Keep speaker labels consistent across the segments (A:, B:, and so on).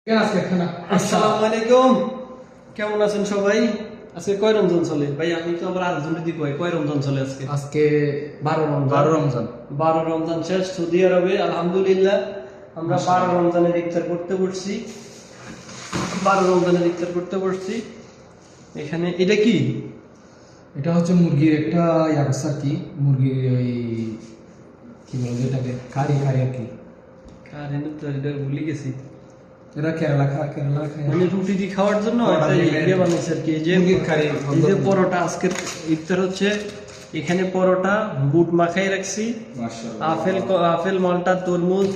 A: আসসালামু আলাইকুম, কেমন আছেন সবাই? আজকে কয় রমজান চলে ভাই? আমি তো আবার আরেকজন দিদি কয় রমজান চলে আজকে?
B: আজকে 12 রমজান
A: 12 রমজান শেষ সৌদি আরবে। আলহামদুলিল্লাহ আমরা 12 রমজানের ইফতার করতে বসছি। 12 রমজানের ইফতার করতে বসছি। এখানে এটা কি?
B: এটা হচ্ছে মুরগির একটা ইয়াবসা কি মুরগির ওই কি বলে যেটাকে কারি আর কি।
A: আর এনে তো এটা ভুলে গেছি।
B: এটা কেরালা খায়
A: মানে রুটি দিয়ে খাওয়ার জন্য
B: পরোটা
A: একটা
B: দিয়ে
A: ইয়ে বানাইছে আর কি। এই যে
B: মুরগির কারি,
A: এই যে পরোটা আজকের ইফতার হচ্ছে। এখানে পরোটা বুট মাখাই রাখছি, আপেল মালটা তরমুজ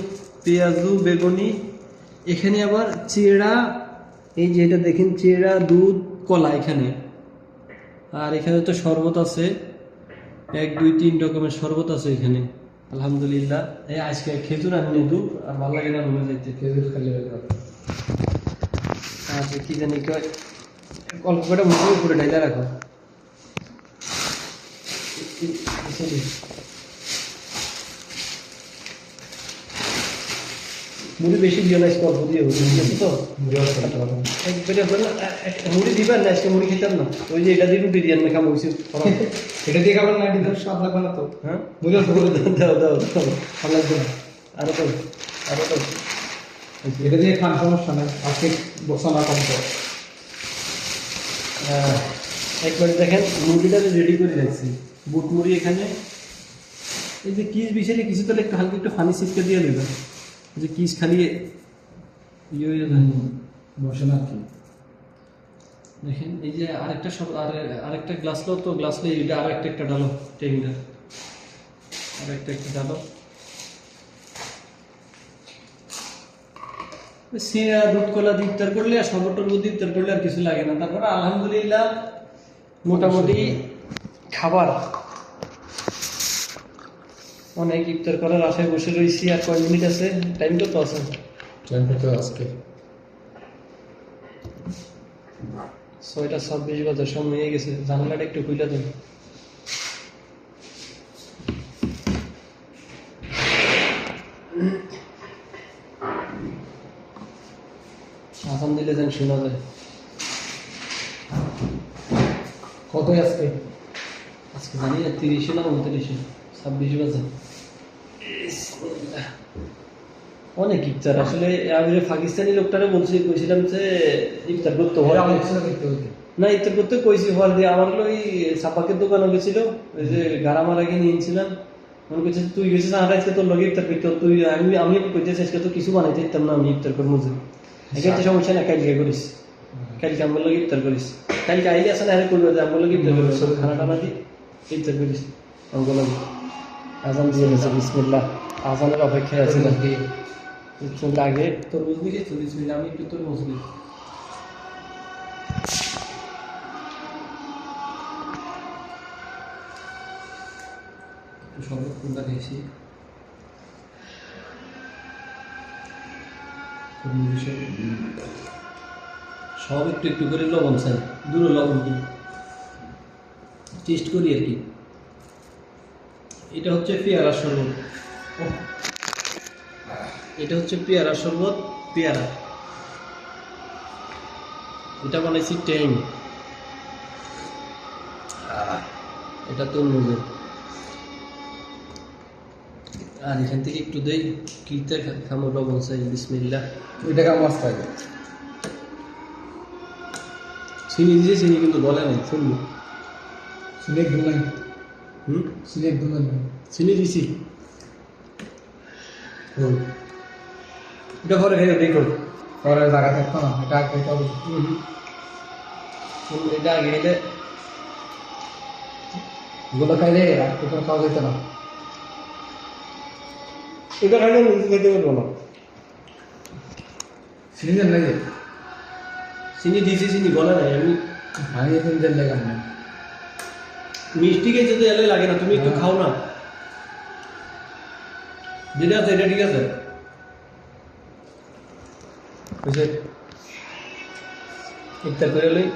A: পেঁয়াজু বেগুনি। এখানে আবার চেড়া, এই যে এটা দেখেন চেড়া দুধ কলা এখানে। আর এখানে তো শরবত আছে, 1 2 3 রকমের শরবত আছে এখানে। আলহামদুলিল্লাহ। এই আজকে খেজুর আনি নেদু আর ভালো লাগে না মনে যাইতে।
B: খেজুর খালি
A: আচ্ছা কি জানি কয়, অল্প করে মুখের উপরে ঢাইলা রাখো। মুড়ি বেশি দিও না, অল্প দিয়ে হবে, ঠিক আছে তো? একবারে মুড়ি দিবেন না, আজকে মুড়ি খেতাম না। ওই যে এটা দিয়ে রুটি দিয়ে না খাবো।
B: এটা দিয়ে খাবার না, এটা স্বাদ লাগবে না তো।
A: হ্যাঁ
B: মুড়ি অল্প করে দাও।
A: দাও দাও দাও, ভালো লাগবে না। আরো তো আরো তো
B: এটা দিয়ে খান, সমস্যা নাই। আজকে বসানা কম তো।
A: একবার দেখেন মুড়িটা রেডি করে রাখছি, বুট মুড়ি এখানে। এই যে কিস বিছালে কিছু তাহলে একটু হালকা একটু ফানি সিটকে দিয়ে দেবে, যে কিস খালি ইয়ে হয়ে যায়।
B: বসে না কি
A: দেখেন এই যে আরেকটা সব আরেকটা গ্লাস লো, তো গ্লাস লো, এটা আরেকটা একটা ডালো টেবিলটা, আরেকটা একটা ডালো। সিরা দুধ কলা দিয়ে ইফতার করলে আর সবটার মধ্যে ইফতার করলে আর কিছু লাগে না। তারপরে আলহামদুলিল্লাহ মোটামুটি খাবার অনেক ইফতার করার আশায় বসে রয়েছি। আর কয় মিনিট আছে? টাইম কত আছে?
B: আজকে
A: 6টা 26 বাজার সময় হয়ে গেছে। জানালাটা একটু খুলে দেন। আসাম দিলে যেন শোনা যায়।
B: কত আজকে?
A: আজকে জানি না 30 না 29, 26 বাজে। অনেক ইফতার আসলে। আমি পাকিস্তানি লোকটারে কইছিলাম যে ইফতার করতে হয় না, ইফতার করতে কইছি হল দিয়ে। আমার ওই সাপাকের দোকানে গেছিল, ওই যে গারামার আগে নিয়েছিলাম। মনে করছে তুই গেছিস না আজকে, তোর লগে ইফতার করতে তুই। আমি কইতেছি আজকে তো কিছু বানাইতে দিতাম না, আমি ইফতার করবো যে। এখানে সমস্যা না, কালকে করিস, কালকে আমার লগে ইফতার করিস। কালকে আইলে আসে না, আরে করবে যে আমার লগে ইফতার করবে, খানা টানা দিয়ে ইফতার করিস আমার লগে। আজান দিয়ে গেছে, বিসমিল্লাহ। আজানের অপেক্ষায় আছে নাকি? আগে তরমুজ দিকে বিসমিল্লাহ। আমি একটু তরমুজ দিই। শরবত কোনটা খেয়েছি? সব একটু একটু করে লবণ চাই, দুটো লবণ দিই, টেস্ট করি আর কি। এটা হচ্ছে পেয়ারা শরবত। এটা হচ্ছে পেয়ারা শরবত, পেয়ারা। এটা বানাইছি ট্যাং। এটা তরমুজের। আর এখান থেকে একটু দেই, কিতে খামো লবণ চাই, বিসমিল্লাহ।
B: এটা কেমন মাছ খাবে?
A: চিনি দিয়েছে, চিনি কিন্তু গলে নাই, শুনবো।
B: সিলেক দুলাই সিলেক দুলাই
A: চিনি দিছি। এটা পরে খেয়ে দেখো,
B: পরে জায়গা থাকতো না। এটা খেতে হবে।
A: এটা আগে খেলে
B: এগুলো খাইলে আর কোথাও খাওয়া যেত না।
A: এটা খাইলে খেতে পারবো না।
B: সিলিন্ডার লাগে,
A: চিনি দিয়েছি, চিনি গলে নাই। আমি
B: সিলিন্ডার লাগে না।
A: মিষ্টি খেয়ে যদি এলে লাগে না, তুমি একটু খাও না। যেটা আছে এটা ঠিক আছে। ইফতার করে এলেই